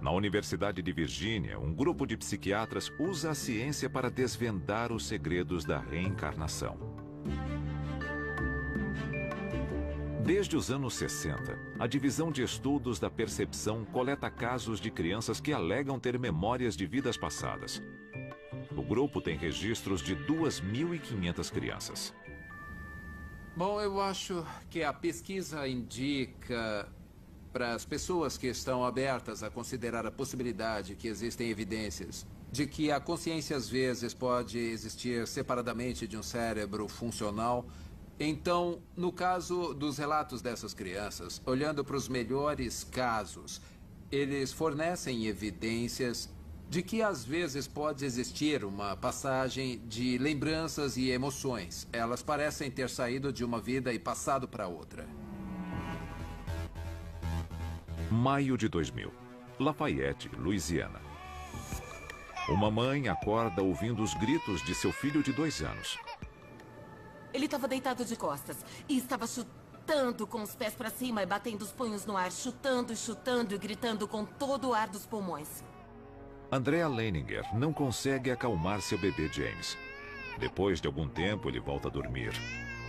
Na Universidade de Virgínia, um grupo de psiquiatras usa a ciência para desvendar os segredos da reencarnação. Desde os anos 60, a Divisão de Estudos da Percepção coleta casos de crianças que alegam ter memórias de vidas passadas. O grupo tem registros de 2.500 crianças. Bom, eu acho que a pesquisa indica para as pessoas que estão abertas a considerar a possibilidade que existem evidências de que a consciência às vezes pode existir separadamente de um cérebro funcional. Então, no caso dos relatos dessas crianças, olhando para os melhores casos, eles fornecem evidências de que às vezes pode existir uma passagem de lembranças e emoções. Elas parecem ter saído de uma vida e passado para outra. Maio de 2000, Lafayette, Louisiana. Uma mãe acorda ouvindo os gritos de seu filho de 2 anos. Ele estava deitado de costas e estava chutando com os pés para cima e batendo os punhos no ar, chutando, chutando e gritando com todo o ar dos pulmões. Andrea Leininger não consegue acalmar seu bebê James. Depois de algum tempo, ele volta a dormir.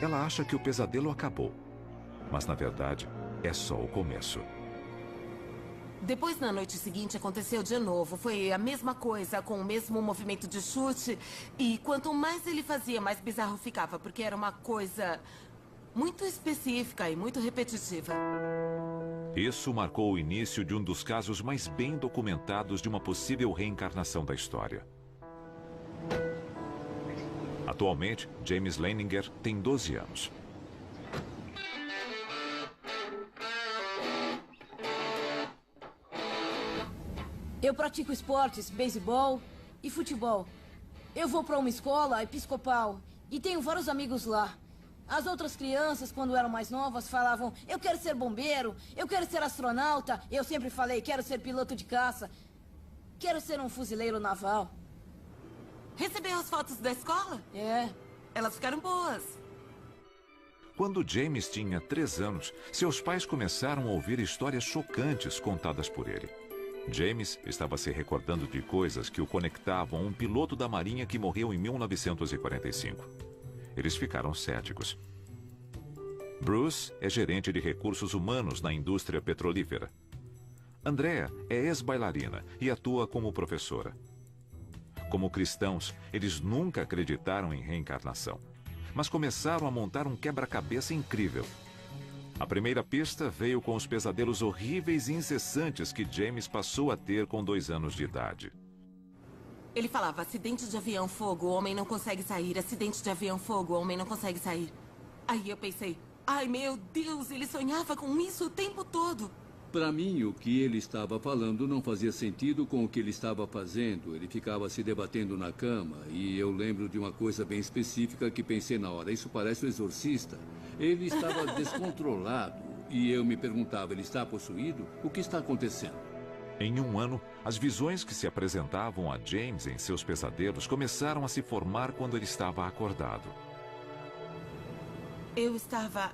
Ela acha que o pesadelo acabou. Mas, na verdade, é só o começo. Depois, na noite seguinte, aconteceu de novo. Foi a mesma coisa, com o mesmo movimento de chute. E quanto mais ele fazia, mais bizarro ficava, porque era uma coisa muito específica e muito repetitiva. Isso marcou o início de um dos casos mais bem documentados de uma possível reencarnação da história. Atualmente, James Leininger tem 12 anos. Eu pratico esportes, beisebol e futebol. Eu vou para uma escola episcopal e tenho vários amigos lá. As outras crianças, quando eram mais novas, falavam: eu quero ser bombeiro, eu quero ser astronauta. Eu sempre falei: quero ser piloto de caça, quero ser um fuzileiro naval. Recebeu as fotos da escola? É. Elas ficaram boas. Quando James tinha 3 anos, seus pais começaram a ouvir histórias chocantes contadas por ele. James estava se recordando de coisas que o conectavam a um piloto da Marinha que morreu em 1945. Eles ficaram céticos. Bruce é gerente de recursos humanos na indústria petrolífera. Andrea é ex-bailarina e atua como professora. Como cristãos, eles nunca acreditaram em reencarnação, mas começaram a montar um quebra-cabeça incrível. A primeira pista veio com os pesadelos horríveis e incessantes que James passou a ter com 2 anos de idade. Ele falava: acidente de avião, fogo, o homem não consegue sair. Acidente de avião, fogo, o homem não consegue sair. Aí eu pensei: ai meu Deus, ele sonhava com isso o tempo todo. Para mim, o que ele estava falando não fazia sentido com o que ele estava fazendo. Ele ficava se debatendo na cama e eu lembro de uma coisa bem específica que pensei na hora: isso parece o exorcista. Ele estava descontrolado e eu me perguntava: ele está possuído? O que está acontecendo? Em 1 ano, as visões que se apresentavam a James em seus pesadelos começaram a se formar quando ele estava acordado. Eu estava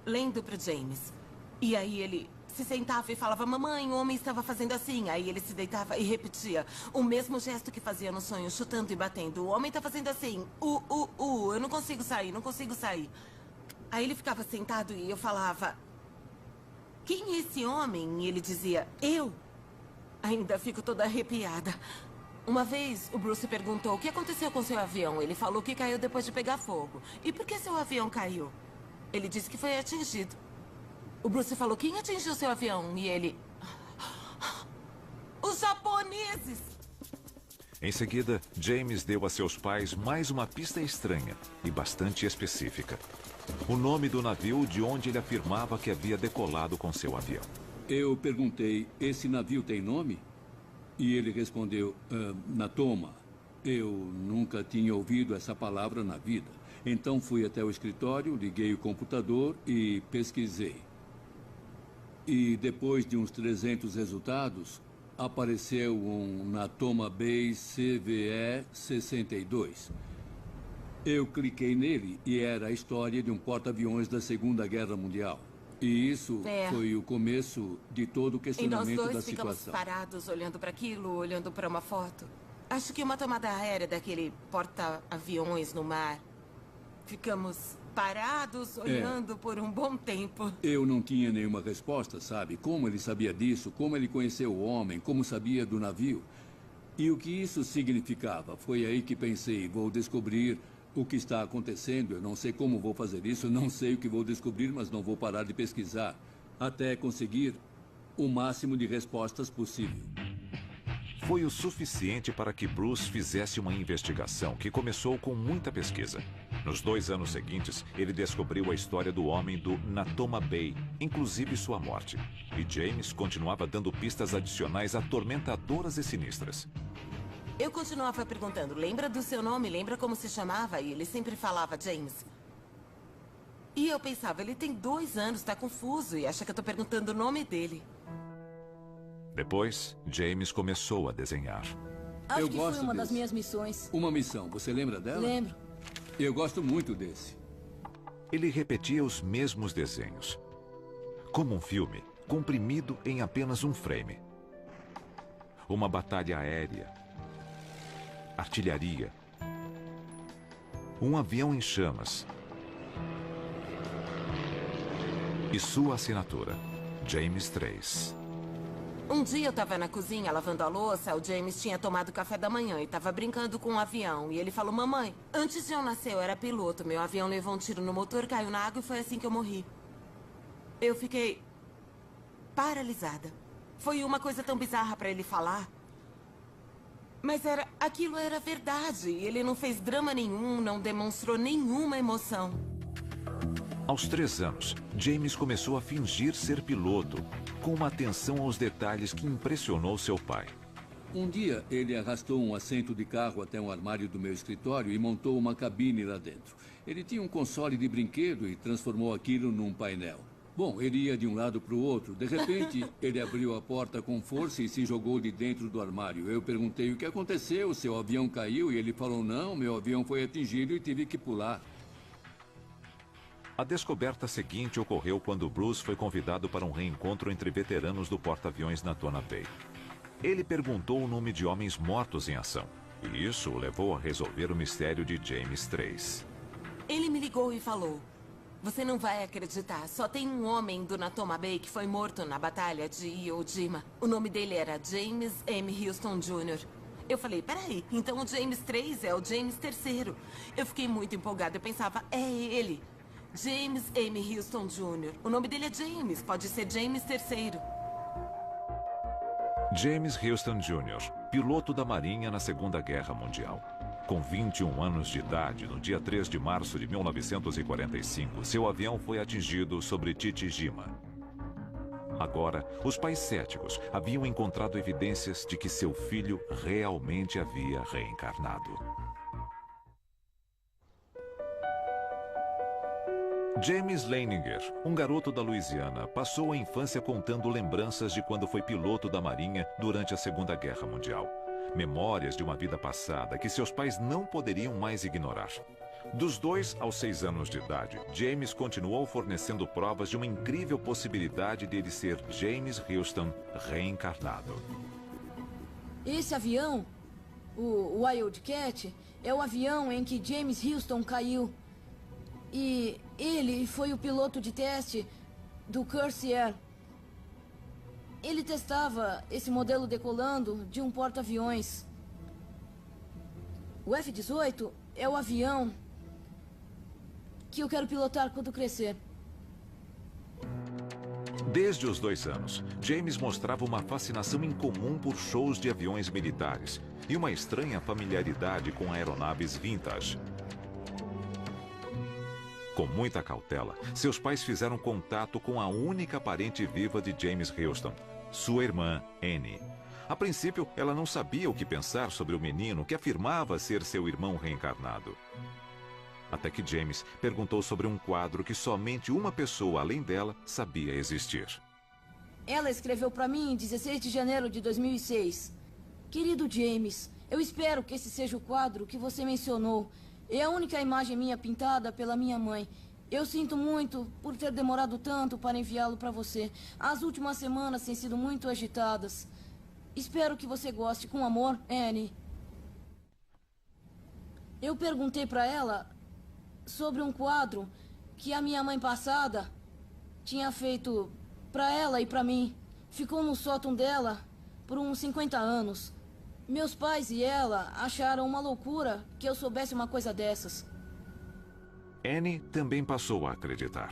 lendo para James. E aí ele se sentava e falava: mamãe, o homem estava fazendo assim. Aí ele se deitava e repetia o mesmo gesto que fazia no sonho, chutando e batendo. O homem está fazendo assim. Eu não consigo sair, não consigo sair. Aí ele ficava sentado e eu falava: quem é esse homem? E ele dizia: eu. Ainda fico toda arrepiada. Uma vez, o Bruce perguntou: o que aconteceu com seu avião? Ele falou que caiu depois de pegar fogo. E por que seu avião caiu? Ele disse que foi atingido. O Bruce falou: quem atingiu seu avião? E ele: os japoneses! Em seguida, James deu a seus pais mais uma pista estranha e bastante específica. O nome do navio de onde ele afirmava que havia decolado com seu avião. Eu perguntei: esse navio tem nome? E ele respondeu: Natoma. Eu nunca tinha ouvido essa palavra na vida. Então fui até o escritório, liguei o computador e pesquisei. E depois de uns 300 resultados, apareceu um Natoma Bay CVE 62. Eu cliquei nele e era a história de um porta-aviões da Segunda Guerra Mundial. E isso É. foi o começo de todo o E nós questionamento da dois ficamos situação. parados, olhando para aquilo, olhando para uma foto. Acho que uma tomada aérea daquele porta-aviões no mar. Ficamos parados, olhando por um bom tempo. Eu não tinha nenhuma resposta, sabe? Como ele sabia disso, como ele conheceu o homem, como sabia do navio. E o que isso significava. Foi aí que pensei, vou descobrir o que está acontecendo. Eu não sei como vou fazer isso, não sei o que vou descobrir, mas não vou parar de pesquisar até conseguir o máximo de respostas possível. Foi o suficiente para que Bruce fizesse uma investigação que começou com muita pesquisa. Nos 2 anos seguintes, ele descobriu a história do homem do Natoma Bay, inclusive sua morte. E James continuava dando pistas adicionais atormentadoras e sinistras. Eu continuava perguntando, lembra do seu nome? Lembra como se chamava? E ele sempre falava James. E eu pensava, ele tem 2 anos, tá confuso e acha que eu tô perguntando o nome dele. Depois, James começou a desenhar. Acho Eu que foi gosto uma das desse. minhas missões. Uma missão, você lembra dela? Lembro. Eu gosto muito desse. Ele repetia os mesmos desenhos. Como um filme, comprimido em apenas um frame. Uma batalha aérea. Artilharia. Um avião em chamas. E sua assinatura, James 3. Um dia eu tava na cozinha lavando a louça, o James tinha tomado café da manhã e tava brincando com um avião. E ele falou, mamãe, antes de eu nascer eu era piloto, meu avião levou um tiro no motor, caiu na água e foi assim que eu morri. Eu fiquei paralisada. Foi uma coisa tão bizarra pra ele falar. Mas aquilo era verdade. Ele não fez drama nenhum, não demonstrou nenhuma emoção. Aos 3 anos, James começou a fingir ser piloto, com uma atenção aos detalhes que impressionou seu pai. Um dia, ele arrastou um assento de carro até um armário do meu escritório e montou uma cabine lá dentro. Ele tinha um console de brinquedo e transformou aquilo num painel. Bom, ele ia de um lado para o outro. De repente, ele abriu a porta com força e se jogou de dentro do armário. Eu perguntei o que aconteceu, seu avião caiu? E ele falou, não, meu avião foi atingido e tive que pular. A descoberta seguinte ocorreu quando Bruce foi convidado para um reencontro entre veteranos do porta-aviões Natoma Bay. Ele perguntou o nome de homens mortos em ação, e isso o levou a resolver o mistério de James 3. Ele me ligou e falou, você não vai acreditar, só tem um homem do Natoma Bay que foi morto na batalha de Iwo Jima. O nome dele era James M. Houston Jr. Eu falei, peraí, então o James 3 é o James III. Eu fiquei muito empolgada, eu pensava, é ele. James M. Houston Jr. O nome dele é James, pode ser James III. James Houston Jr., piloto da Marinha na Segunda Guerra Mundial. Com 21 anos de idade, no dia 3 de março de 1945, seu avião foi atingido sobre Chichijima. Agora, os pais céticos haviam encontrado evidências de que seu filho realmente havia reencarnado. James Leininger, um garoto da Louisiana, passou a infância contando lembranças de quando foi piloto da Marinha durante a Segunda Guerra Mundial. Memórias de uma vida passada que seus pais não poderiam mais ignorar. Dos 2 aos 6 anos de idade, James continuou fornecendo provas de uma incrível possibilidade de ele ser James Houston reencarnado. Esse avião, o Wildcat, é o avião em que James Houston caiu. E ele foi o piloto de teste do Corsair. Ele testava esse modelo decolando de um porta-aviões. O F-18 é o avião que eu quero pilotar quando crescer. Desde os 2 anos, James mostrava uma fascinação incomum por shows de aviões militares e uma estranha familiaridade com aeronaves vintage. Com muita cautela, seus pais fizeram contato com a única parente viva de James Houston, sua irmã, Annie. A princípio, ela não sabia o que pensar sobre o menino que afirmava ser seu irmão reencarnado. Até que James perguntou sobre um quadro que somente uma pessoa além dela sabia existir. Ela escreveu para mim em 16 de janeiro de 2006. Querido James, eu espero que esse seja o quadro que você mencionou. É a única imagem minha pintada pela minha mãe. Eu sinto muito por ter demorado tanto para enviá-lo para você. As últimas semanas têm sido muito agitadas. Espero que você goste. Com amor, Annie. Eu perguntei para ela sobre um quadro que a minha mãe passada tinha feito para ela e para mim. Ficou no sótão dela por uns 50 anos. Meus pais e ela acharam uma loucura que eu soubesse uma coisa dessas. Annie também passou a acreditar.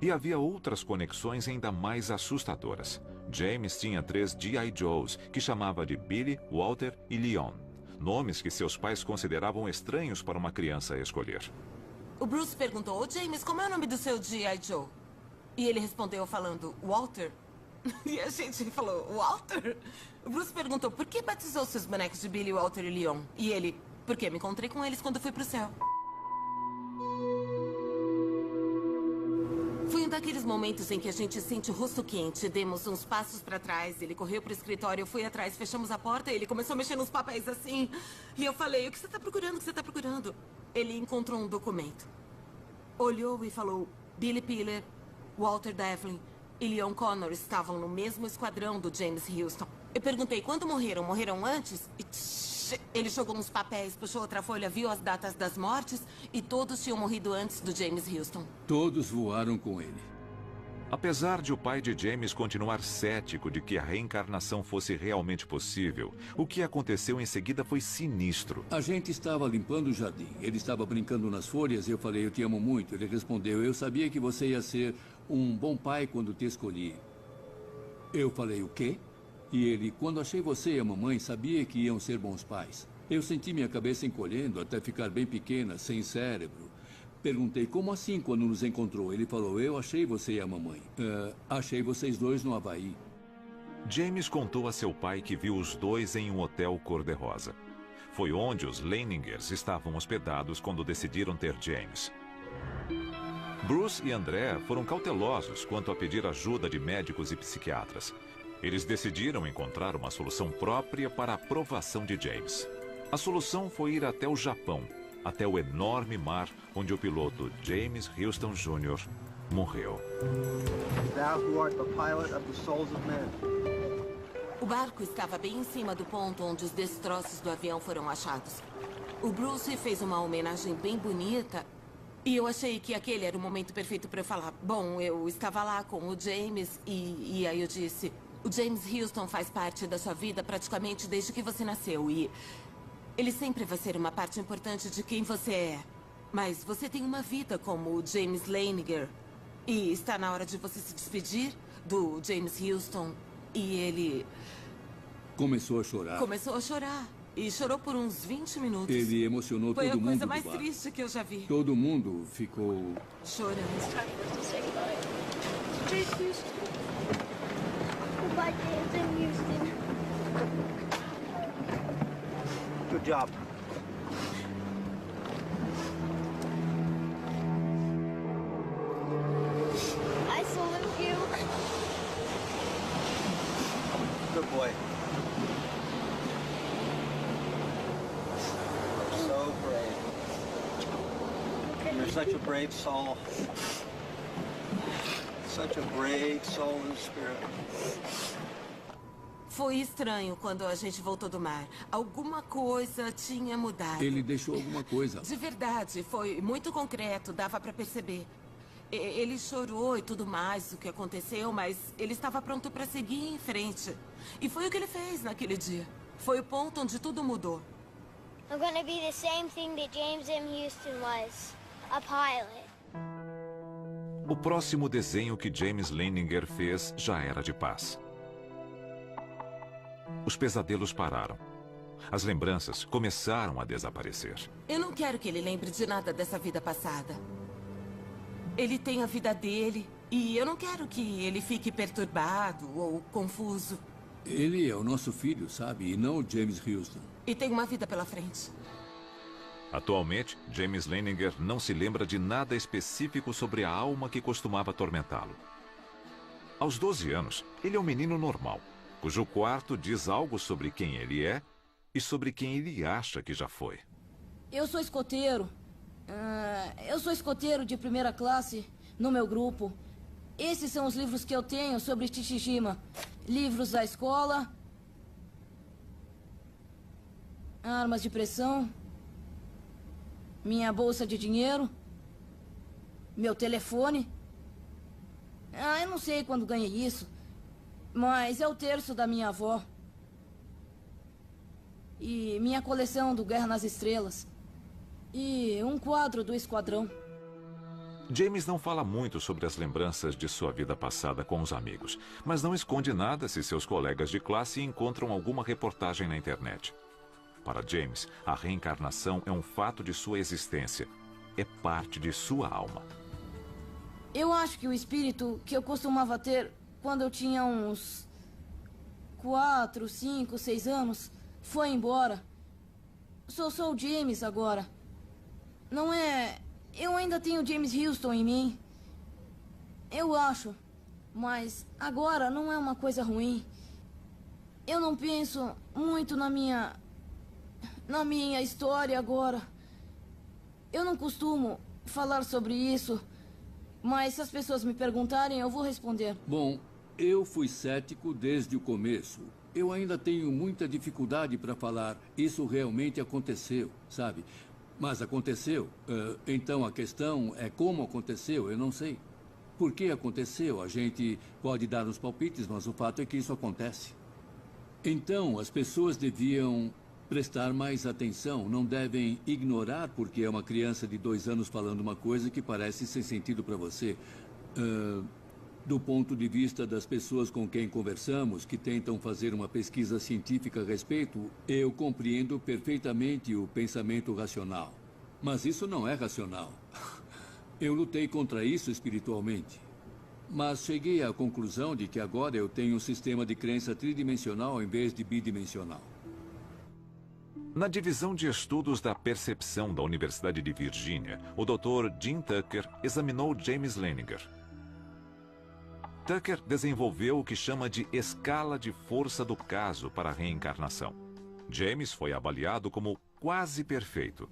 E havia outras conexões ainda mais assustadoras. James tinha 3 G.I. Joes, que chamava de Billy, Walter e Leon. Nomes que seus pais consideravam estranhos para uma criança escolher. O Bruce perguntou, ô James, como é o nome do seu G.I. Joe? E ele respondeu falando, Walter. E a gente falou, Walter? O Bruce perguntou, por que batizou seus bonecos de Billy, Walter e Leon? E ele, porque me encontrei com eles quando fui pro céu. Foi um daqueles momentos em que a gente sente o rosto quente. Demos uns passos pra trás, ele correu pro escritório, eu fui atrás, fechamos a porta, ele começou a mexer nos papéis assim. E eu falei, o que você tá procurando, o que você tá procurando? Ele encontrou um documento. Olhou e falou, Billy Piller, Walter Devlin e Leon Connor estavam no mesmo esquadrão do James Houston. Eu perguntei, quando morreram? Morreram antes? E ele jogou uns papéis, puxou outra folha, viu as datas das mortes e todos tinham morrido antes do James Houston. Todos voaram com ele. Apesar de o pai de James continuar cético de que a reencarnação fosse realmente possível, o que aconteceu em seguida foi sinistro. A gente estava limpando o jardim. Ele estava brincando nas folhas e eu falei, eu te amo muito. Ele respondeu, eu sabia que você ia ser um bom pai quando te escolhi. Eu falei, o quê? E ele, quando achei você e a mamãe, sabia que iam ser bons pais. Eu senti minha cabeça encolhendo até ficar bem pequena, sem cérebro. Perguntei, como assim quando nos encontrou? Ele falou, eu achei você e a mamãe. Achei vocês dois no Havaí. James contou a seu pai que viu os dois em um hotel cor-de-rosa. Foi onde os Leiningers estavam hospedados quando decidiram ter James. Bruce e Andrea foram cautelosos quanto a pedir ajuda de médicos e psiquiatras. Eles decidiram encontrar uma solução própria para a aprovação de James. A solução foi ir até o Japão, até o enorme mar onde o piloto James Houston Jr. morreu. Thou who art the pilot of the souls of men. O barco estava bem em cima do ponto onde os destroços do avião foram achados. O Bruce fez uma homenagem bem bonita e eu achei que aquele era o momento perfeito para eu falar. Bom, eu estava lá com o James e aí eu disse... O James Houston faz parte da sua vida praticamente desde que você nasceu e ele sempre vai ser uma parte importante de quem você é. Mas você tem uma vida como o James Leininger e está na hora de você se despedir do James Houston e ele... Começou a chorar. Começou a chorar e chorou por uns 20 minutos. Ele emocionou todo mundo. Foi a coisa do mais bar. triste que eu já vi. Todo mundo ficou... Chorando. Goodbye, James and Houston. Good job. I salute you. Good boy. So brave. You're such a brave soul. Such a brave soul and spirit. Foi estranho quando a gente voltou do mar. Alguma coisa tinha mudado. Ele deixou alguma coisa. De verdade, foi muito concreto, dava pra perceber. Ele chorou e tudo mais, o que aconteceu, mas ele estava pronto pra seguir em frente. E foi o que ele fez naquele dia. Foi o ponto onde tudo mudou. I'm gonna be the same thing that James M. Houston was, a pilot. O próximo desenho que James Leininger fez já era de paz. Os pesadelos pararam. As lembranças começaram a desaparecer. Eu não quero que ele lembre de nada dessa vida passada. Ele tem a vida dele e eu não quero que ele fique perturbado ou confuso. Ele é o nosso filho, sabe? E não o James Houston. E tem uma vida pela frente. Atualmente, James Leininger não se lembra de nada específico sobre a alma que costumava atormentá-lo. Aos 12 anos, ele é um menino normal, cujo quarto diz algo sobre quem ele é e sobre quem ele acha que já foi. Eu sou escoteiro. Eu sou escoteiro de primeira classe no meu grupo. Esses são os livros que eu tenho sobre Chichijima. Livros da escola. Armas de pressão. Minha bolsa de dinheiro. Meu telefone. Eu não sei quando ganhei isso. Mas é o terço da minha avó. E minha coleção do Guerra nas Estrelas. E um quadro do Esquadrão. James não fala muito sobre as lembranças de sua vida passada com os amigos, mas não esconde nada se seus colegas de classe encontram alguma reportagem na internet. Para James, a reencarnação é um fato de sua existência. É parte de sua alma. Eu acho que o espírito que eu costumava ter quando eu tinha uns 4, 5, 6 anos foi embora. Sou o James agora. Não é... Eu ainda tenho James Houston em mim. Eu acho. Mas agora não é uma coisa ruim. Eu não penso muito na minha história agora. Eu não costumo falar sobre isso. Mas se as pessoas me perguntarem, eu vou responder. Bom, eu fui cético desde o começo. Eu ainda tenho muita dificuldade para falar isso realmente aconteceu, sabe? Mas aconteceu. Então a questão é como aconteceu, eu não sei. Por que aconteceu? A gente pode dar uns palpites, mas o fato é que isso acontece. Então as pessoas deviam prestar mais atenção, não devem ignorar porque é uma criança de 2 anos falando uma coisa que parece sem sentido para você. Do ponto de vista das pessoas com quem conversamos, que tentam fazer uma pesquisa científica a respeito, eu compreendo perfeitamente o pensamento racional. Mas isso não é racional. Eu lutei contra isso espiritualmente. Mas cheguei à conclusão de que agora eu tenho um sistema de crença tridimensional em vez de bidimensional. Na divisão de estudos da percepção da Universidade de Virgínia, o Dr. Jim Tucker examinou James Leininger. Tucker desenvolveu o que chama de escala de força do caso para a reencarnação. James foi avaliado como quase perfeito.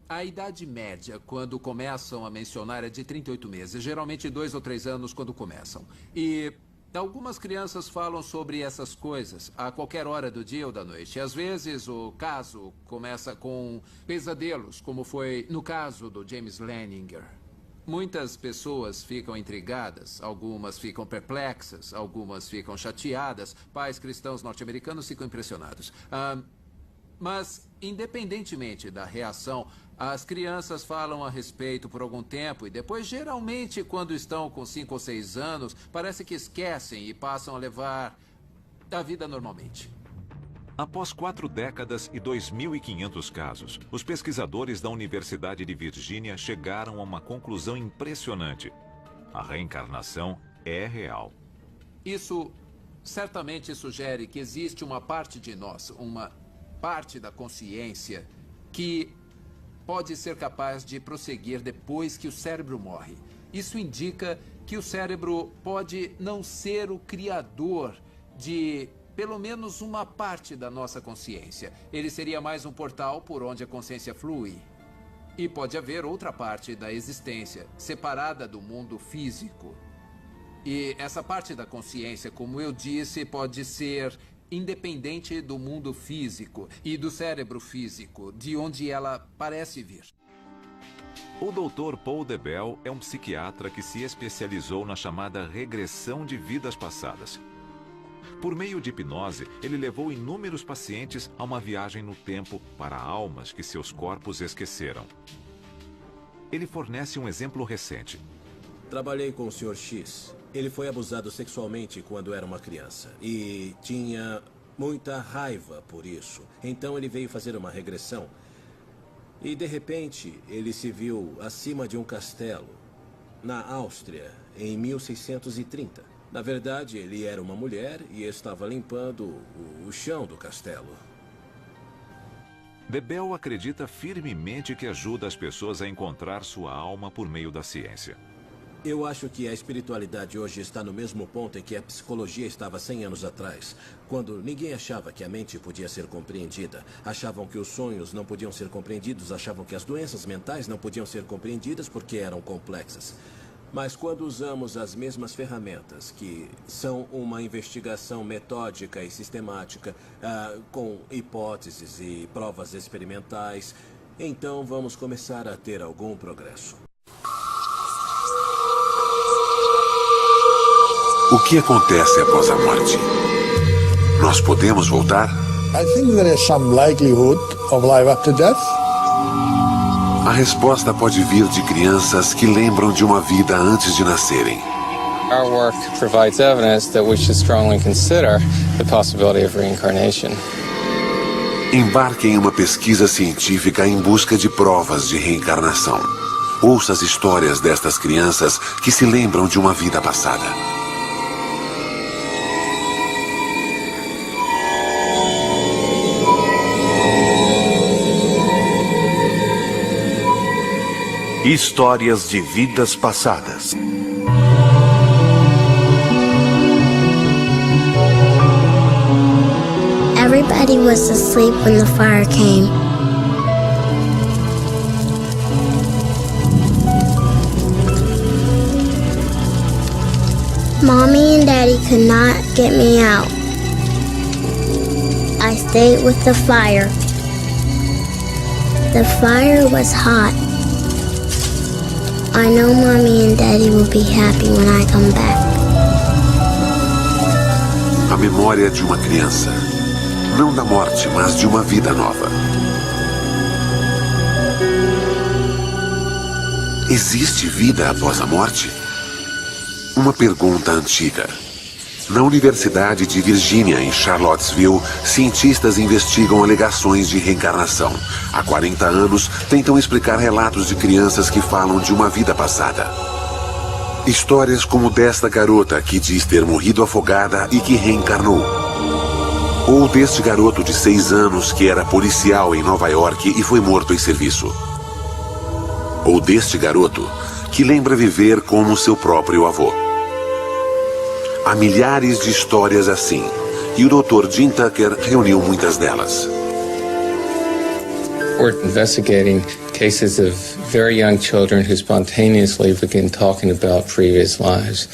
A idade média, quando começam a mencionar, é de 38 meses. Geralmente 2 ou 3 anos quando começam. E algumas crianças falam sobre essas coisas a qualquer hora do dia ou da noite. Às vezes o caso começa com pesadelos, como foi no caso do James Leininger. Muitas pessoas ficam intrigadas, algumas ficam perplexas, algumas ficam chateadas. Pais cristãos norte-americanos ficam impressionados. Mas, independentemente da reação, as crianças falam a respeito por algum tempo e depois, geralmente, quando estão com 5 ou 6 anos, parece que esquecem e passam a levar a vida normalmente. Após 4 décadas e 2.500 casos, os pesquisadores da Universidade de Virgínia chegaram a uma conclusão impressionante. A reencarnação é real. Isso certamente sugere que existe uma parte de nós, uma parte da consciência, que pode ser capaz de prosseguir depois que o cérebro morre. Isso indica que o cérebro pode não ser o criador de pelo menos uma parte da nossa consciência. Ele seria mais um portal por onde a consciência flui. E pode haver outra parte da existência, separada do mundo físico. E essa parte da consciência, como eu disse, pode ser independente do mundo físico e do cérebro físico, de onde ela parece vir. O Dr. Paul DeBell é um psiquiatra que se especializou na chamada regressão de vidas passadas. Por meio de hipnose, ele levou inúmeros pacientes a uma viagem no tempo para almas que seus corpos esqueceram. Ele fornece um exemplo recente. Trabalhei com o Sr. X. Ele foi abusado sexualmente quando era uma criança e tinha muita raiva por isso. Então ele veio fazer uma regressão e, de repente, ele se viu acima de um castelo na Áustria em 1630. Na verdade, ele era uma mulher e estava limpando o chão do castelo. DeBell acredita firmemente que ajuda as pessoas a encontrar sua alma por meio da ciência. Eu acho que a espiritualidade hoje está no mesmo ponto em que a psicologia estava 100 anos atrás, quando ninguém achava que a mente podia ser compreendida. Achavam que os sonhos não podiam ser compreendidos, achavam que as doenças mentais não podiam ser compreendidas porque eram complexas. Mas quando usamos as mesmas ferramentas, que são uma investigação metódica e sistemática, com hipóteses e provas experimentais, então vamos começar a ter algum progresso. O que acontece após a morte? Nós podemos voltar? I think there is some likelihood of life after death. A resposta pode vir de crianças que lembram de uma vida antes de nascerem. Our work provides evidence that we should strongly consider the possibility of reincarnation. Embarque em uma pesquisa científica em busca de provas de reencarnação. Ouça as histórias destas crianças que se lembram de uma vida passada. Histórias de vidas passadas. Everybody was asleep when the fire came. Mommy and Daddy could not get me out. I stayed with the fire. The fire was hot. I know Mommy and Daddy will be happy when I come back. A memória de uma criança. Não da morte, mas de uma vida nova. Existe vida após a morte? Uma pergunta antiga. Na Universidade de Virgínia, em Charlottesville, cientistas investigam alegações de reencarnação. Há 40 anos, tentam explicar relatos de crianças que falam de uma vida passada. Histórias como desta garota que diz ter morrido afogada e que reencarnou. Ou deste garoto de 6 anos que era policial em Nova York e foi morto em serviço. Ou deste garoto que lembra viver como seu próprio avô. Há milhares de histórias assim, e o Dr. Jim Tucker reuniu muitas delas. We're investigating cases of very young children who spontaneously begin talking about previous lives.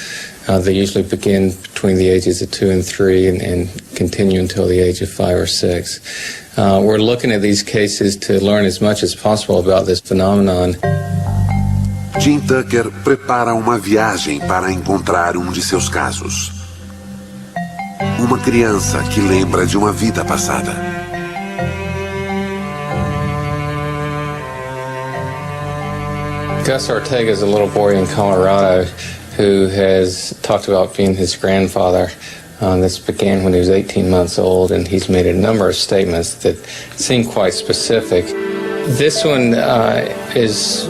They usually begin between the ages of 2 and 3 and continue until the age of 5 or 6. We're looking at these cases to learn as much as possible about this phenomenon. Jim Tucker prepara uma viagem para encontrar um de seus casos. Uma criança que lembra de uma vida passada. Gus Ortega is a little boy in Colorado who has talked about being his grandfather. This began when he was 18 months old, and he's made a number of statements that seem quite specific. This one is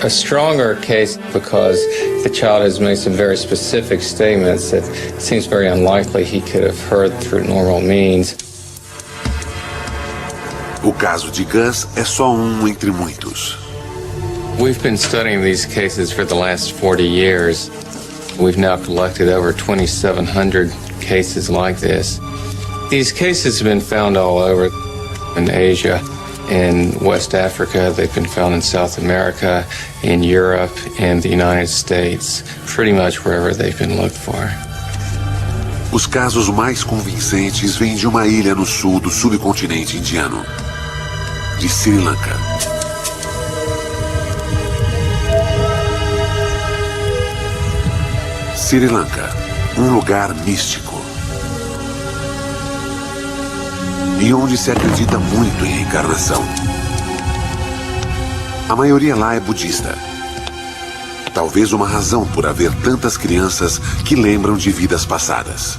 a stronger case because the child has made some very specific statements that it seems very unlikely he could have heard through normal means. O caso de Gus é só um entre muitos. We've been studying these cases for the last 40 years. We've now collected over 2,700 cases like this. These cases have been found all over in Asia. In West Africa, they've been found in South America, in Europe, and the United States, pretty much wherever they've been looked for. Os casos mais convincentes vêm de uma ilha no sul do subcontinente indiano, de Sri Lanka. Sri Lanka, um lugar místico. E onde se acredita muito em reencarnação. A maioria lá é budista. Talvez uma razão por haver tantas crianças que lembram de vidas passadas.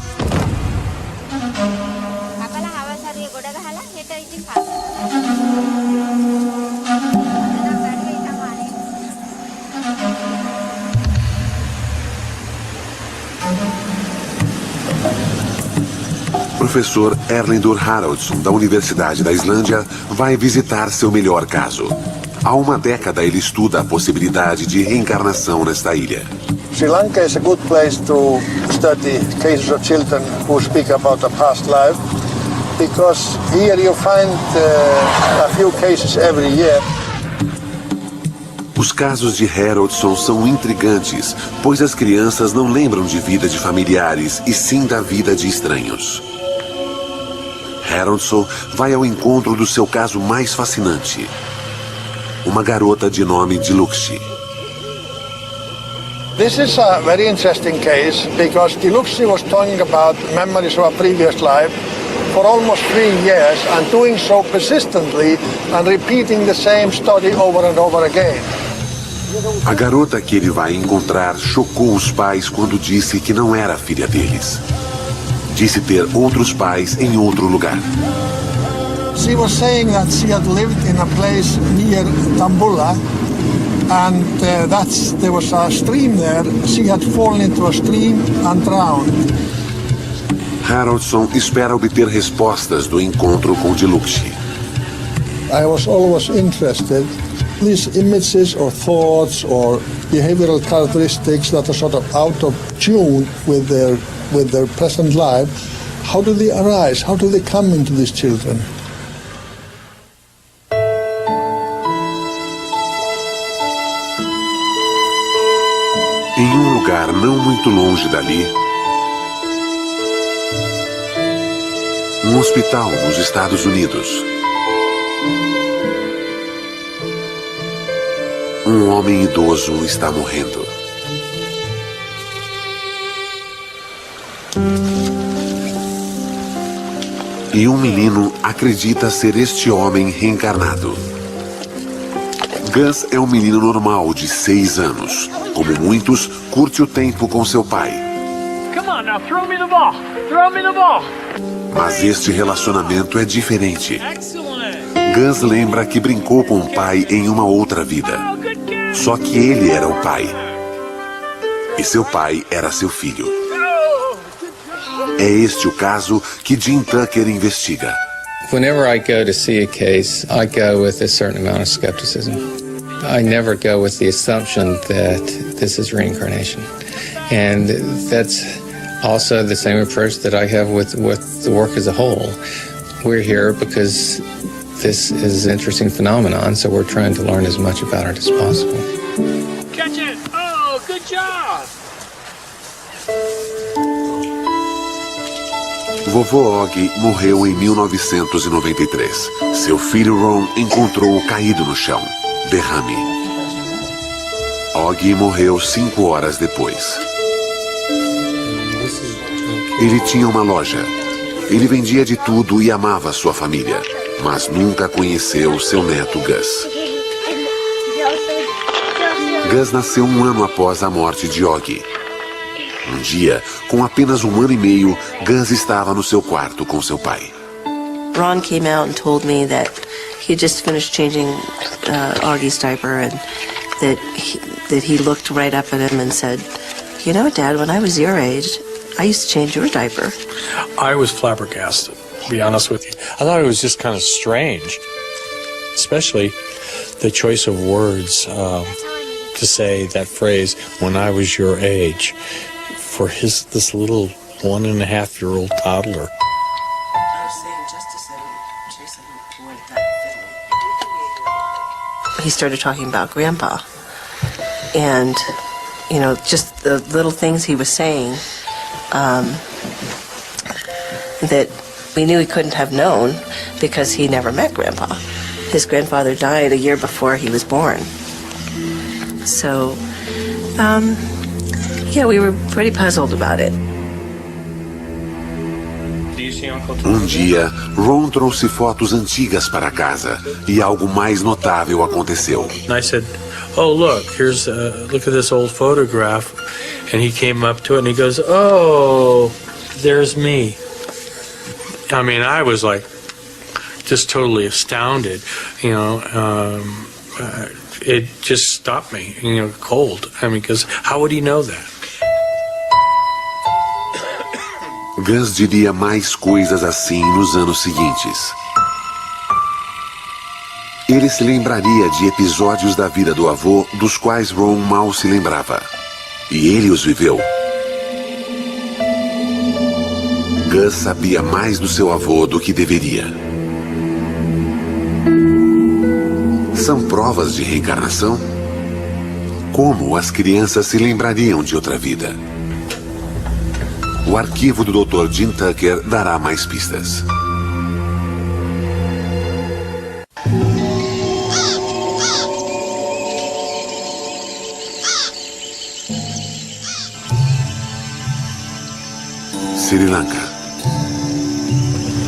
O professor Erlendur Haraldsson, da Universidade da Islândia, vai visitar seu melhor caso. Há uma década ele estuda a possibilidade de reencarnação nesta ilha. Sri Lanka is a good place to study cases of children who speak about a past life, because here you find a few cases every year. Os casos de Haroldson são intrigantes, pois as crianças não lembram de vida de familiares, e sim da vida de estranhos. Haroldson vai ao encontro do seu caso mais fascinante. Uma garota de nome Diluxi. This is a very interesting case because Diluxi was talking about memories of a previous life for almost 3 years and doing so persistently and repeating the same story over and over again. A garota que ele vai encontrar chocou os pais quando disse que não era filha deles. Disse ter outros pais em outro lugar. She was saying that she had lived in a place near Tambula, and there was a stream there. She had fallen into a stream and drowned. Haroldson espera obter respostas do encontro com Diluxi. I was always interested in these images or thoughts or behavioral characteristics that are sort of out of tune with their present life. How do they arise? How do they come into these children? Em um lugar não muito longe dali, um hospital nos Estados Unidos. Um homem idoso está morrendo. E um menino acredita ser este homem reencarnado. Gus é um menino normal de 6 anos. Como muitos, curte o tempo com seu pai. Mas este relacionamento é diferente. Gus lembra que brincou com o pai em uma outra vida. Só que ele era o pai. E seu pai era seu filho. É este o caso que Jim Tucker investiga. Whenever I go to see a case, I go with a certain amount of skepticism. I never go with the assumption that this is reincarnation. And that's also the same approach that I have with the work as a whole. We're here because this is an interesting phenomenon, so we're trying to learn as much about it as possible. Catch it! Oh, good job! Vovô Og morreu em 1993. Seu filho Ron encontrou-o caído no chão. Derrame. Og morreu 5 horas depois. Ele tinha uma loja. Ele vendia de tudo e amava sua família, mas nunca conheceu seu neto Gus. Gus nasceu 1 ano após a morte de Og. Um dia, com apenas 1 ano e meio, Gus estava no seu quarto com seu pai. Ron came out and told me that he had just finished changing Augie's diaper, and that he looked right up at him and said, "You know, Dad, when I was your age, I used to change your diaper." I was flabbergasted, to be honest with you. I thought it was just kind of strange, especially the choice of words to say that phrase, "when I was your age," for this little 1.5-year-old toddler. He started talking about Grandpa, and, you know, just the little things he was saying that we knew he couldn't have known because he never met Grandpa. His grandfather died a year before he was born. So, yeah, we were pretty puzzled about it. Um dia, Ron trouxe fotos antigas para casa e algo mais notável aconteceu. And I said, "Oh, look, look at this old photograph." And he came up to it and he goes, "Oh, there's me." I mean, I was like, just totally astounded, you know. It just stopped me, you know, cold. I mean, because how would he know that? Gus diria mais coisas assim nos anos seguintes. Ele se lembraria de episódios da vida do avô dos quais Ron mal se lembrava. e ele os viveu. Gus sabia mais do seu avô do que deveria. São provas de reencarnação? Como as crianças se lembrariam de outra vida? O arquivo do Dr. Jim Tucker dará mais pistas. Sri Lanka.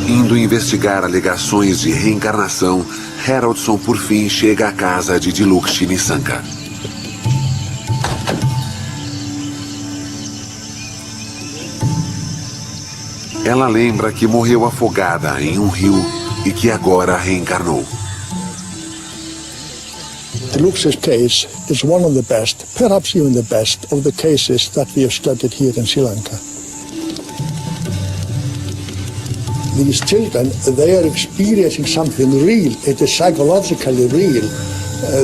Indo investigar alegações de reencarnação, Haroldson por fim chega à casa de Dilukshi Nissanka. Ela lembra que morreu afogada em um rio e que agora reencarnou. Dilukshi's case is one of the best, perhaps even the best, of the cases that we have studied here in Sri Lanka. These children, they are experiencing something real. It is psychologically real.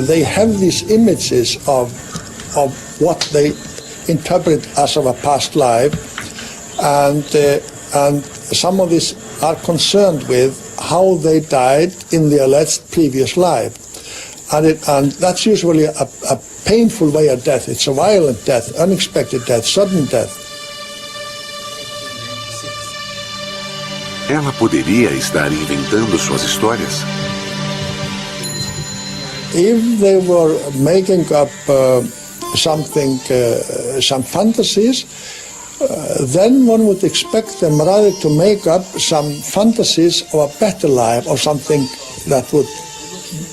They have these images of what they interpret as of a past life, and some of these are concerned with how they died in the alleged previous life. And that's usually a painful way of death. It's a violent death, unexpected death, sudden death. Ela poderia estar inventando suas histórias? If they were making up some fantasies, then one would expect them rather to make up some fantasies of a better life or something that would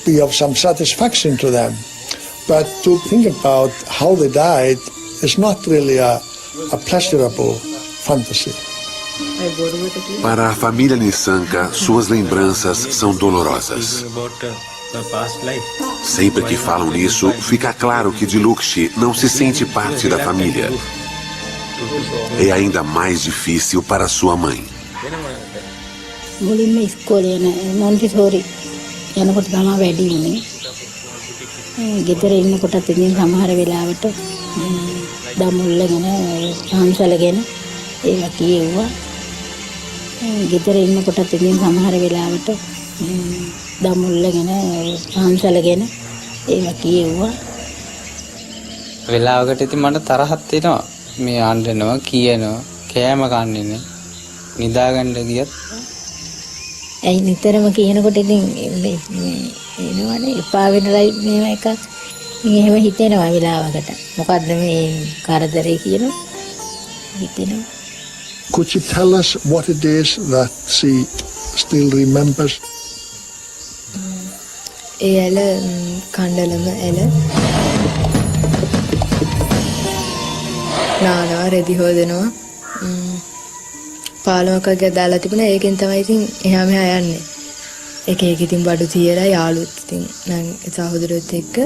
be of some satisfaction to them. But to think about how they died is not really a pleasurable fantasy. Para a família Nissanka, suas lembranças são dolorosas. Sempre que falam nisso, fica claro que Dilukshi não se sente parte da família. É ainda mais difícil para sua mãe. ගෙදර ඉන්නකොටත් ඉතින් සමහර වෙලාවට දමුල්ලගෙන සාම්සලගෙන ඒවා කියෙව්වා. වෙලාවකට ඉතින් මට තරහක් එනවා. මේ අඬනවා කියනවා කෑම කන්නේ නේ. නිදාගන්න ගියත් ඇයි නිතරම කියනකොට ඉතින් එනවනේ එපා වෙනලයි මේව එකක්. ඉතින් එහෙම හිතෙනවා වෙලාවකට. මොකද්ද මේ කරදරේ කියනවා හිතෙනවා. Could she tell us what it is that she still remembers? එල කණ්ඩලම එල නානවා රෙදි හොදනවා පාලමකගේ දාලා තිබුණා ඒකෙන් තමයි ඉතින් එහා මෙහා යන්නේ එක එක ඉතින් බඩු තියලා යාළුවොත් ඉතින් නම් සහෝදරයොත් එක්ක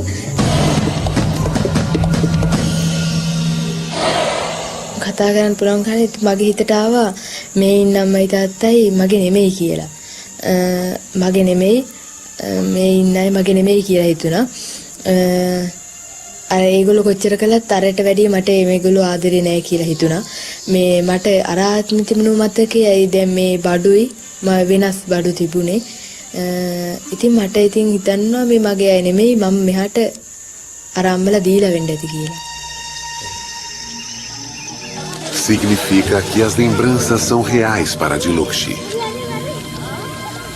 කතා කරන්න පුළුවන් කන්නේ මගේ හිතට ආවා මේ ඉන්න අම්මයි තාත්තයි මගේ නෙමෙයි කියලා. මගේ නෙමෙයි මේ ඉන්නයි මගේ නෙමෙයි කියලා හිතුණා. අර ඒගොල්ලෝ කොච්චර කළත් අරට වැඩිය මට මේගොල්ලෝ ආදරේ නැහැ කියලා හිතුණා. මේ මට අර ආත්ම තිබුණු මතකයයි දැන් මේ බඩුයි වෙනස් බඩු තිබුණේ. ඉතින් මට ඉතින් හිතන්නවා මේ මගේ අය නෙමෙයි මම මෙහාට අර අම්මලා දීලා වෙන්න ඇති කියලා. Significa que as lembranças são reais para Dilukshi.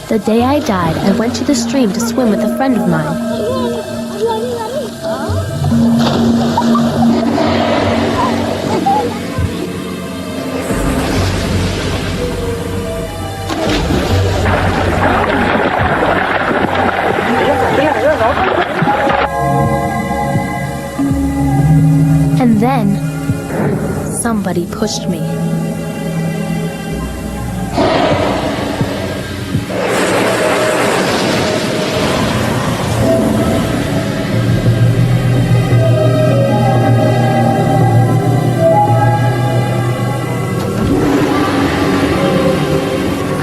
The day I died, I went to the stream to swim with a friend of mine. And then somebody pushed me.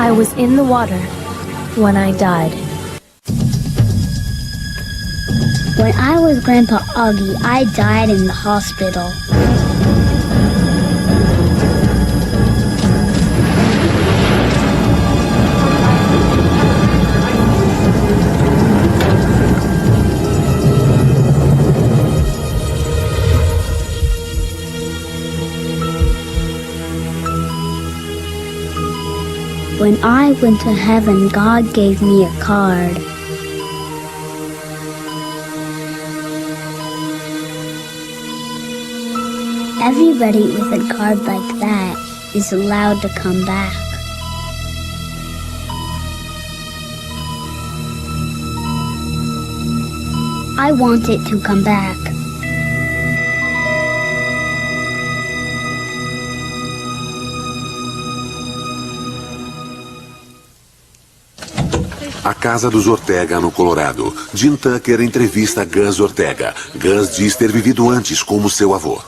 I was in the water when I died. When I was Grandpa Augie, I died in the hospital. When I went to heaven, God gave me a card. Everybody with a card like that is allowed to come back. I want it to come back. A casa dos Ortega, no Colorado. Jim Tucker entrevista Gus Ortega. Gus diz ter vivido antes como seu avô.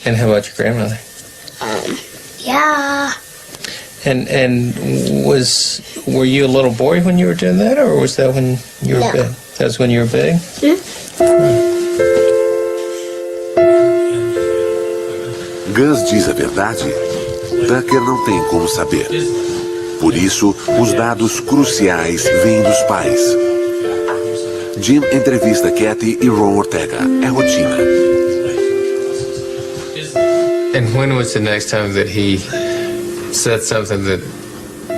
And how about your grandmother? Yeah. And were you a little boy when you were doing that, or was that when you were big? That was when you were big? Gus diz a verdade? Tucker não tem como saber. Por isso, os dados cruciais vêm dos pais. Jim entrevista Kathy e Ron Ortega. É rotina. And when was the next time that he said something that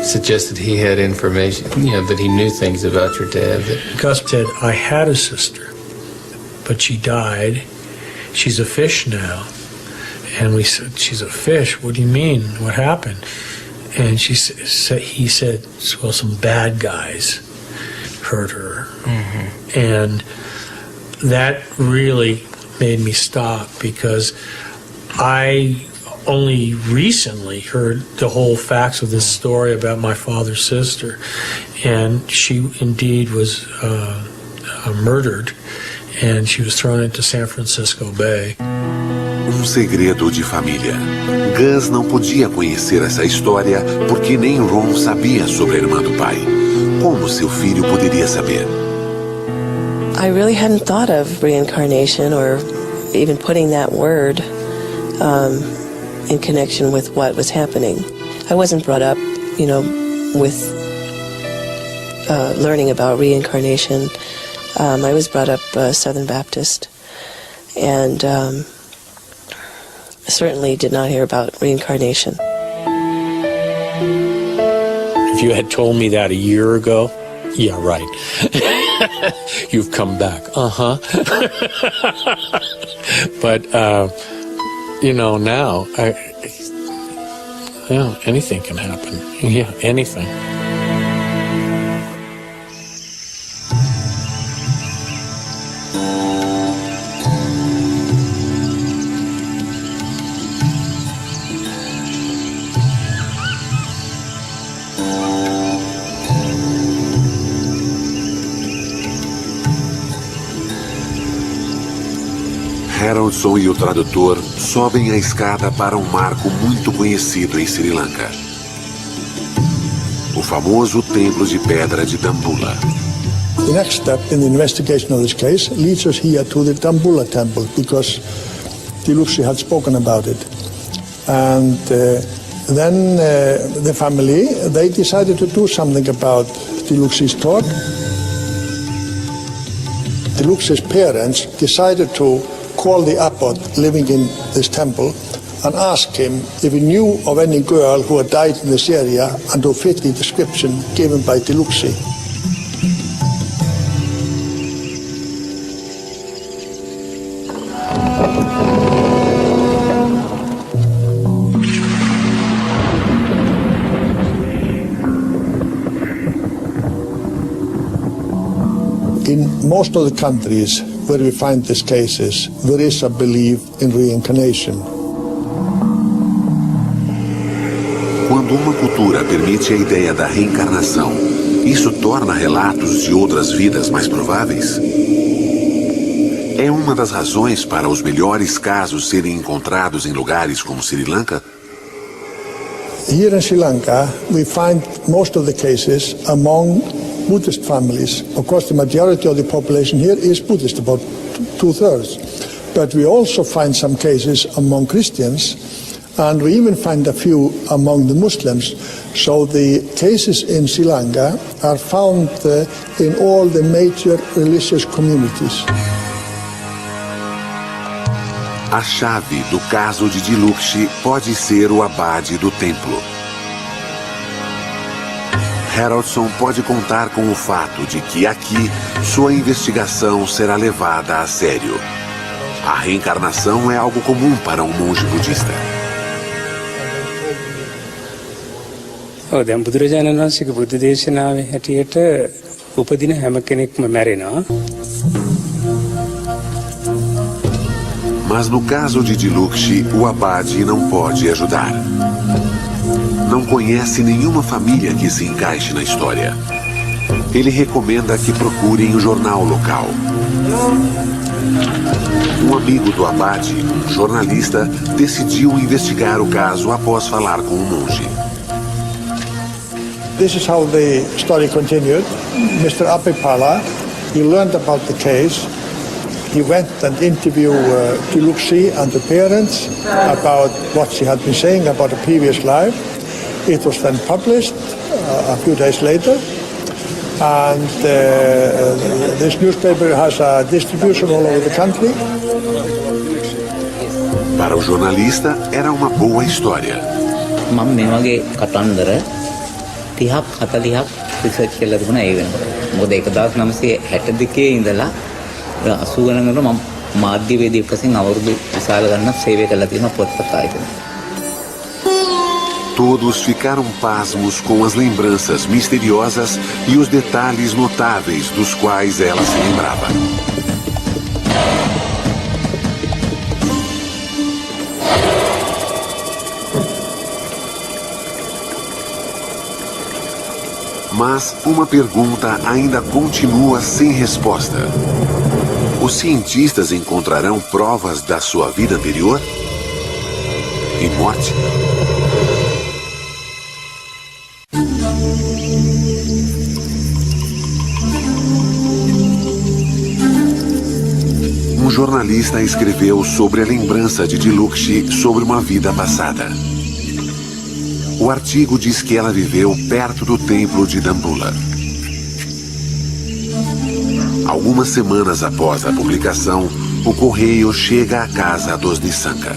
suggested he had information, that he knew things about your dad? Gus said, I had a sister, but she died. She's a fish now. And we said, she's a fish? What do you mean? What happened? And he said, well, some bad guys hurt her. Mm-hmm. And that really made me stop, because I only recently heard the whole facts of this story about my father's sister. And she indeed was murdered, and she was thrown into San Francisco Bay. Segredo de família. Gus não podia conhecer essa história porque nem Ron sabia sobre a irmã do pai. Como seu filho poderia saber? I really hadn't thought of reincarnation or even putting that word in connection with what was happening. I wasn't brought up, with learning about reincarnation. I was brought up Southern Baptist, and certainly did not hear about reincarnation. If you had told me that a year ago, yeah, right. You've come back. Uh-huh. But, now, anything can happen. Yeah, anything. Haroldson e o tradutor sobem a escada para um marco muito conhecido em Sri Lanka. O famoso templo de pedra de Dambulla. The next step in the investigation of this case leads us here to the Dambulla temple, because Diluxi had spoken about it. And then the family, they decided to do something about Diluxi's talk. Diluxi's parents decided to call the abbot living in this temple and ask him if he knew of any girl who had died in this area and who fit the description given by Diluxi. In most of the countries where we find these cases, there is a belief in reincarnation. Quando uma cultura permite a ideia da reencarnação, isso torna relatos de outras vidas mais prováveis? É uma das razões para os melhores casos serem encontrados em lugares como Sri Lanka? Here in Sri Lanka, we find most of the cases among Buddhist families. Of course, the majority of the population here is Buddhist, about 2/3. But we also find some cases among Christians, and we even find a few among the Muslims. So the cases in Sri Lanka are found in all the major religious communities. A chave do caso de Diluxi pode ser o abade do templo. Haraldson pode contar com o fato de que aqui sua investigação será levada a sério. A reencarnação é algo comum para um monge budista. දැන් බුදුරජාණන් වහන්සේගේ බුද්ධ දේශනාවේ හැටියට උපදින හැම කෙනෙක්ම මැරෙනවා. Mas no caso de Dilukshy, o abade não pode ajudar. Não conhece nenhuma família que se encaixe na história. Ele recomenda que procurem o jornal local. Um amigo do abade, um jornalista, decidiu investigar o caso após falar com o monge. This is how the story continued. Mr. Apipala, he learned about the case. He went and interviewed Dilukshy and the parents about what she had been saying about a previous life. It was then published a few days later. And this newspaper has a distribution all over the country. Para o jornalista, era uma boa história. මම මේ වගේ කතන්දර 30ක් 40ක් රිසර්ච් කරලා තිබුණා ඒ වෙනකොට. මොකද 1962 ඉඳලා 80 ගණන් වල මම මාධ්‍යවේදියෙක් වශයෙන් අවුරුදු විශාල ගණනක් සේවය කළා තියෙනවා පොත්පත් ආයතන. Todos ficaram pasmos com as lembranças misteriosas e os detalhes notáveis dos quais ela se lembrava. Mas uma pergunta ainda continua sem resposta. Os cientistas encontrarão provas da sua vida anterior? E morte? Um jornalista escreveu sobre a lembrança de Dilukshy sobre uma vida passada. O artigo diz que ela viveu perto do templo de Dambulla. Algumas semanas após a publicação, o correio chega à casa dos Nissanka.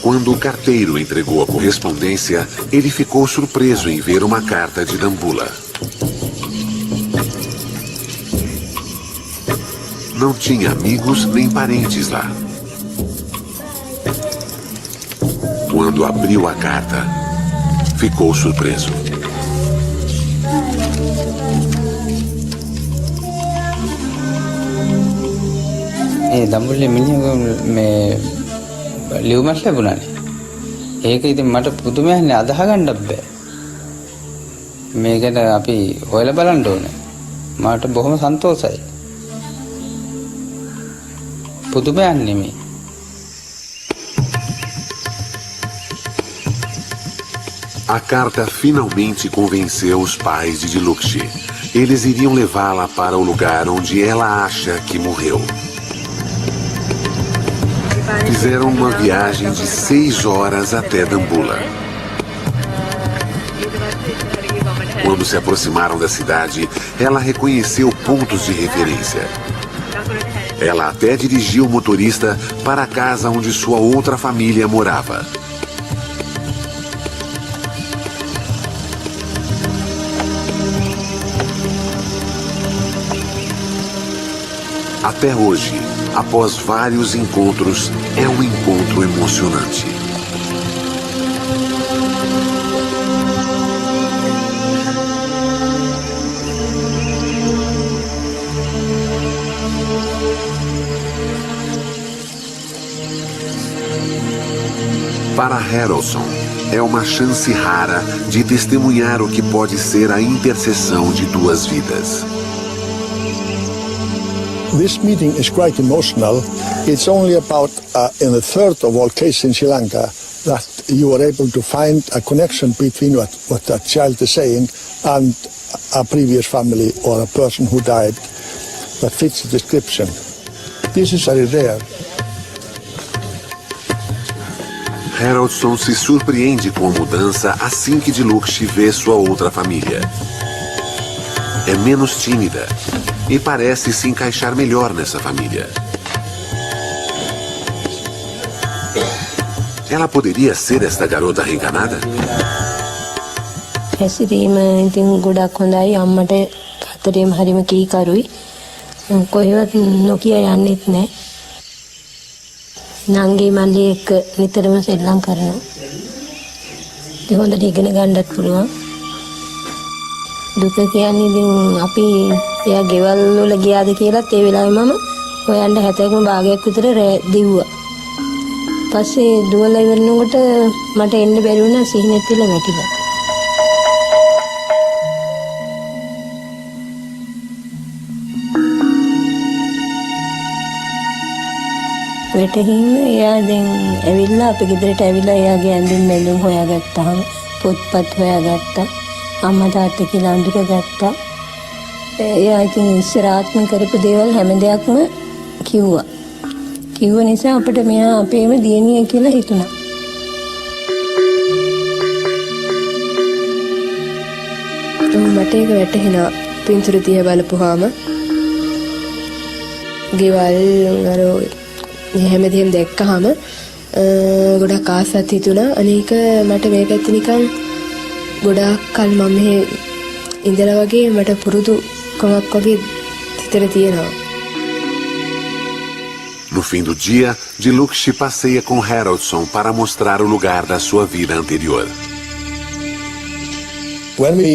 Quando o carteiro entregou a correspondência, ele ficou surpreso em ver uma carta de Dambulla. Não tinha amigos nem parentes lá. Quando abriu a carta, ficou surpreso. දඹුල්ලේ මිනිහගේ මේ ලියුමක් ලැබුණානේ. ඒක ඉතින් මට පුදුමයක්නේ අදහ ගන්නත් බෑ. මේකට අපි හොයලා බලන්න ඕනේ. මට බොහොම සන්තෝෂයි. පුදුමයක් නෙමෙයි. A carta finalmente convenceu os pais de Dilukshy. Eles iriam levá-la para o lugar onde ela acha que morreu. Fizeram uma viagem de 6 horas até Dambulla. Quando se aproximaram da cidade, ela reconheceu pontos de referência. Ela até dirigiu o motorista para a casa onde sua outra família morava. Até hoje, após vários encontros, é um encontro emocionante. Para Haraldson, é uma chance rara de testemunhar o que pode ser a interseção de duas vidas. This meeting is quite emotional. It's only about in a third of all cases in Sri Lanka that you are able to find a connection between what that child is saying and a previous family or a person who died that fits the description. This is very rare. Haraldson se surpreende com a mudança assim que Dilukshy vê sua outra família. É menos tímida e parece se encaixar melhor nessa família. Ela poderia ser esta garota reencarnada? හැසිරීම ඉතින් ගොඩක් හොඳයි අම්මට තාත්තටම හරිම කීකරුයි කොහෙවත් නොකිය යන්නෙත් නැහැ නංගි මල්ලි එක්ක නිතරම සෙල්ලම් කරනවා ඒ හොඳට ඉගෙන ගන්නත් පුළුවන් දුක කියන්නේ ඉතින් අපි එයා ගෙවල් වල ගියාද කියලාත් ඒ වෙලාවේ මම හොයන්න 70ක භාගයක් විතර දිව්වා පස්සේ දුවලා ඉවරනකොට මට එන්න බැරි වුණා සිහිනෙත් තියලා වැටිලා වැටහිම එයා දැන් ඇවිල්ලා අපේ ගෙදරට ඇවිල්ලා එයාගේ ඇඳුම් මැඳුම් හොයාගත්තාම පොත්පත් හොයාගත්තා අම්මා තාත්තා කියලා අඳුරගත්තා එයා ඉතින් ඉස්සරහටම කරපු දේවල් හැම දෙයක්ම කිව්ව නිසා අපිට මෙයා අපේම දියණිය කියලා හිතුණා මට ඒක වැටහෙනවා පින්තූර දිහා බලපුවාම ගෙවල් අර හැමදේම දැක්කහම ගොඩක් ආසත් හිතුණා. අනේක මට මේ පැත්ත නිකන් ගොඩාක් කල් මම මෙහෙ ඉඳලා වගේ මට පුරුදුකමක් වගේ හිතට තියෙනවා. No fim do dia, Diluxi passeia com Haroldson para mostrar o lugar da sua vida anterior. When we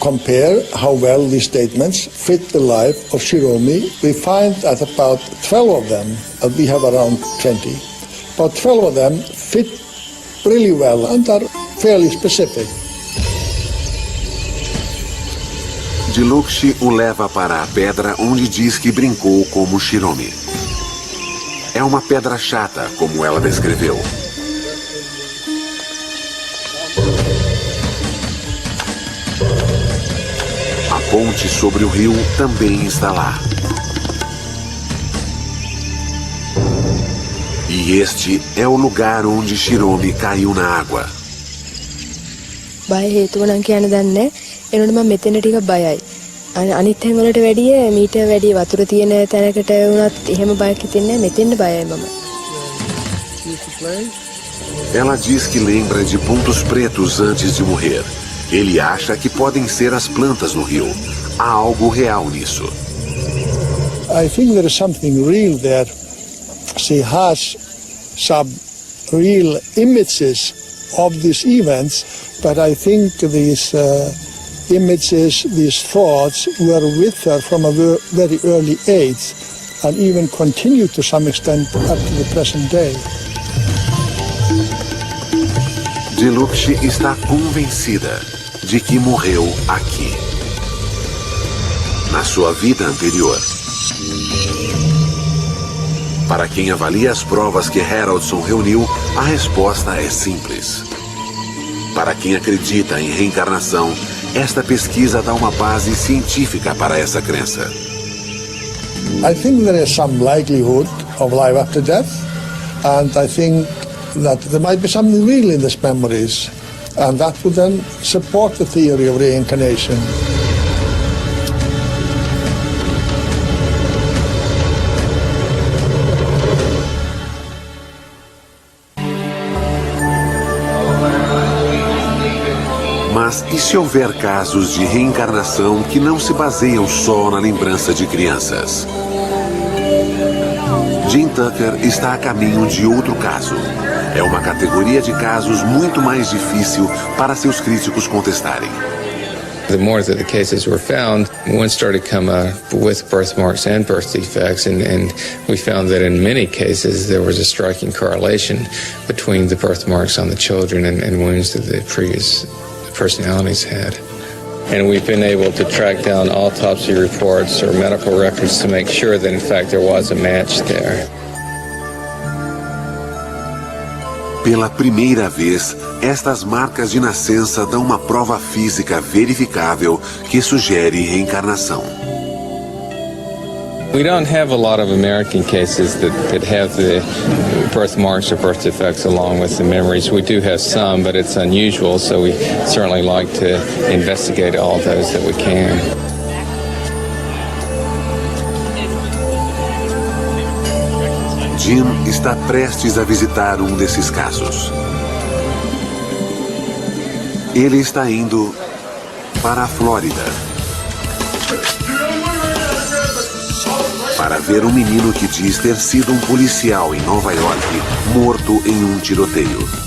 compare how well these statements fit the life of Shiromi, we find that about 12 of them, we have around 20, about 12 of them fit really well and are fairly specific. Diluxi o leva para a pedra onde diz que brincou como Shiromi. É uma pedra chata, como ela descreveu. A ponte sobre o rio também está lá. E este é o lugar onde Shiromi caiu na água. බය හේතුව නම් කියන්න දන්නේ එනකොට මම මෙතන ටික බයයි. අනිත් තැන් වලට වැඩිය මීට වැඩිය වතුර තියෙන තැනකට වුණත් එහෙම බයක් හිතෙන්නේ නැහැ. මෙතෙන්ද බයයි මම. Ela diz que lembra de pontos pretos antes de morrer. Ele acha que podem ser as plantas no rio. Há algo real nisso. I think there is something real there. She has some real images of these events, but I think these images, these thoughts were with her from a very early age and even continue to some extent up to the present day. Diluxi está convencida de que morreu aqui, na sua vida anterior. Para quem avalia as provas que Haroldson reuniu, a resposta é simples. Para quem acredita em reencarnação, esta pesquisa dá uma base científica para essa crença. I think there is some likelihood of life after death, and I think that there might be something real in these memories, and that would then support the theory of reincarnation. Mas e se houver casos de reencarnação que não se baseiam só na lembrança de crianças? Jim Tucker está a caminho de outro caso. É uma categoria de casos muito mais difícil para seus críticos contestarem. The more that the cases were found, one started to come up with birthmarks and birth defects, and we found that in many cases there was a striking correlation between the birthmarks on the children and wounds that the previous personalities had. And we've been able to track down autopsy reports or medical records to make sure that in fact there was a match there. Pela primeira vez, estas marcas de nascença dão uma prova física verificável que sugere reencarnação. We don't have a lot of American cases that have the birthmarks or birth defects along with the memories. We do have some, but it's unusual, so we certainly like to investigate all those that we can. Jim está prestes a visitar um desses casos. Ele está indo para a Flórida para ver um menino que diz ter sido um policial em Nova York morto em um tiroteio.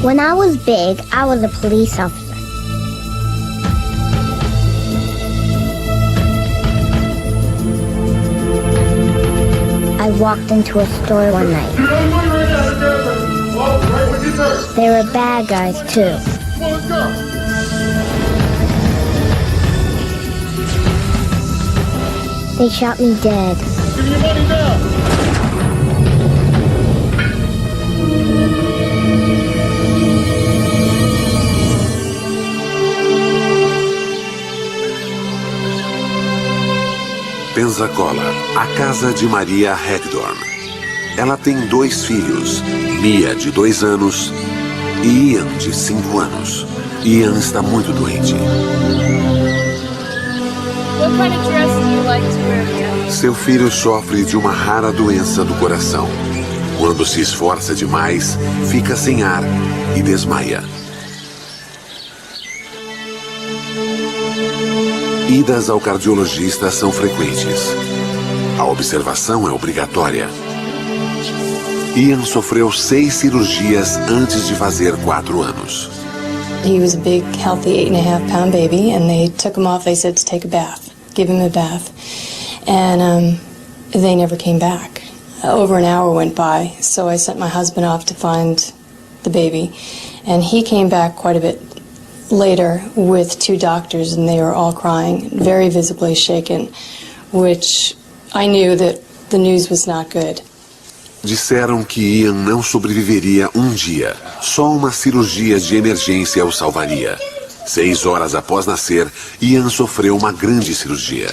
When I was big, I was a police officer. I walked into a store one night. They were bad guys, too. They shot me dead. Give me your money now. Pensacola, a casa de Maria Hagdorn. Ela tem 2 filhos, Mia, de 2 anos, e Ian, de 5 anos. Ian está muito doente. What kind of dress do you like to wear, Mia? Seu filho sofre de uma rara doença do coração. Quando se esforça demais, fica sem ar e desmaia. Idas ao cardiologista são frequentes. A observação é obrigatória. Ian sofreu 6 cirurgias antes de fazer 4 anos. He was a big, healthy 8.5-pound baby, and they took him off. They said to take a bath, give him a bath, and they never came back. Over an hour went by, so I sent my husband off to find the baby, and he came back quite a bit later with 2 doctors, and they were all crying, very visibly shaken, which I knew that the news was not good. Disseram que Ian não sobreviveria um dia. Só uma cirurgia de emergência o salvaria. 6 horas após nascer, Ian sofreu uma grande cirurgia.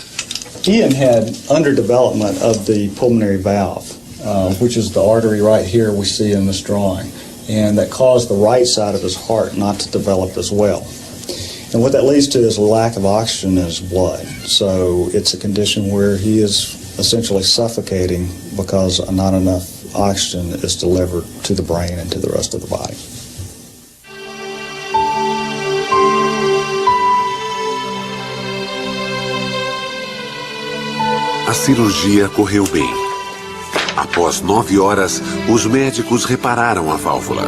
Ian had underdevelopment of the pulmonary valve, which is the artery right here we see in this drawing. And that caused the right side of his heart not to develop as well. And what that leads to is a lack of oxygen in his blood. So it's a condition where he is essentially suffocating because not enough oxygen is delivered to the brain and to the rest of the body. A cirurgia correu bem. Após 9 horas, os médicos repararam a válvula.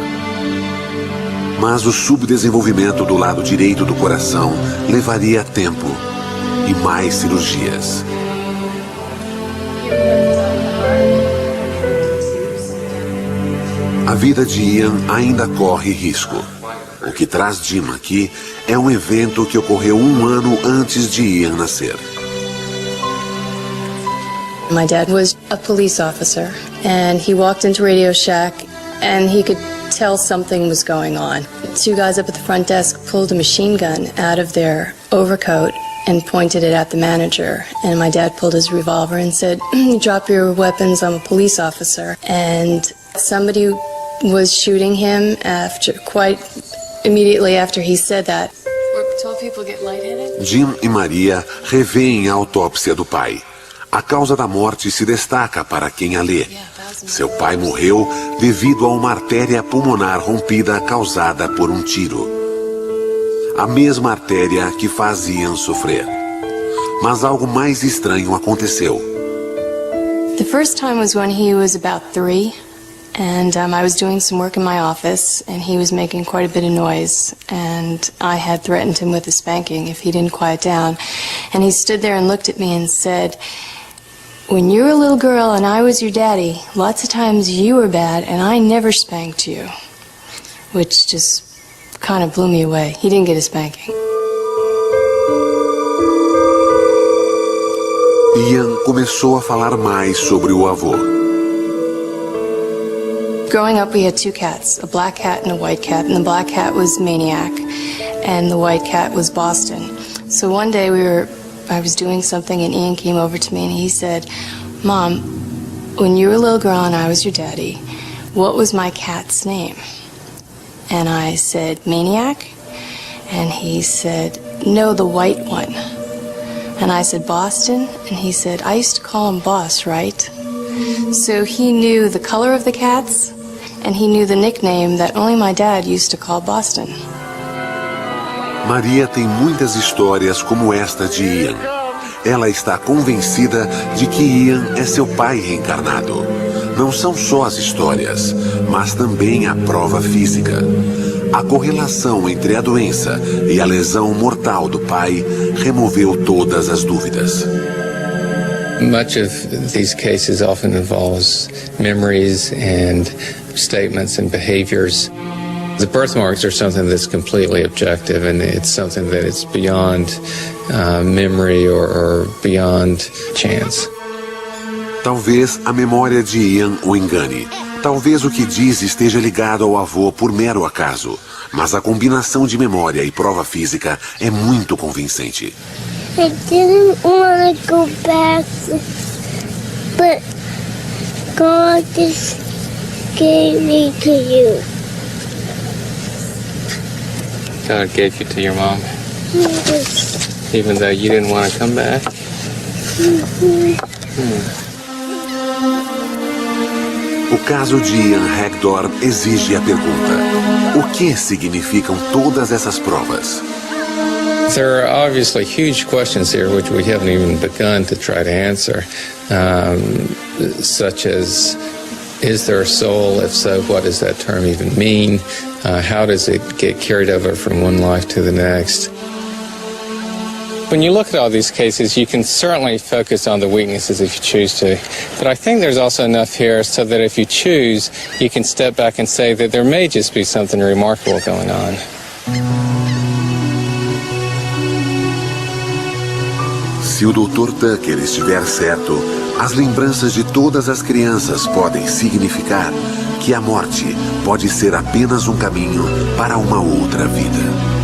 Mas o subdesenvolvimento do lado direito do coração levaria tempo e mais cirurgias. A vida de Ian ainda corre risco. O que traz Jim aqui é um evento que ocorreu 1 ano antes de Ian nascer. My dad was a police officer, and he walked into Radio Shack, and he could tell something was going on. 2 guys up at the front desk pulled a machine gun out of their overcoat and pointed it at the manager. And my dad pulled his revolver and said, "Drop your weapons, I'm a police officer." And somebody was shooting him quite immediately after he said that. Where tall people get lightheaded? Jim e Maria revêem a autópsia do pai. A causa da morte se destaca para quem a lê. Seu pai morreu devido a uma artéria pulmonar rompida causada por um tiro. A mesma artéria que faz Ian sofrer. Mas algo mais estranho aconteceu. The first time was when he was about 3, and I was doing some work in my office, and he was making quite a bit of noise, and I had threatened him with a spanking if he didn't quiet down. And he stood there and looked at me and said, "When you were a little girl and I was your daddy, lots of times you were bad and I never spanked you." Which just kind of blew me away. He didn't get a spanking. Ian começou a falar mais sobre o avô. Growing up, we had 2 cats, a black cat and a white cat, and the black cat was Maniac, and the white cat was Boston. So one day I was doing something, and Ian came over to me and he said, "Mom, when you were a little girl and I was your daddy, what was my cat's name?" And I said, "Maniac." And he said, no, the white one. And I said, Boston? And he said, I used to call him Boss, right? So he knew the color of the cats, and he knew the nickname that only my dad used to call Boston. Maria tem muitas histórias como esta de Ian. Ela está convencida de que Ian é seu pai reencarnado. Não são só as histórias, mas também a prova física. A correlação entre a doença e a lesão mortal do pai removeu todas as dúvidas. Much of these cases often involves memories and statements and behaviors. The birthmarks are something that's completely objective, and it's something that is beyond memory or beyond chance. Talvez a memória de Ian o engane. Talvez o que diz esteja ligado ao avô por mero acaso. Mas a combinação de memória e prova física é muito convincente. I didn't want to go back, but God just gave me to you. God gave you to your mom? Yes. Even though you didn't want to come back? O caso de Ian Hagdorn exige a pergunta: o que significam todas essas provas? There are obviously huge questions here which we haven't even begun to try to answer, such as, is there a soul? If so, what does that term even mean? How does it get carried over from one life to the next? When you look at all these cases, you can certainly focus on the weaknesses if you choose to. But I think there's also enough here so that if you choose, you can step back and say that there may just be something remarkable going on. Se o Dr. Tucker estiver certo, as lembranças de todas as crianças podem significar que a morte pode ser apenas um caminho para uma outra vida.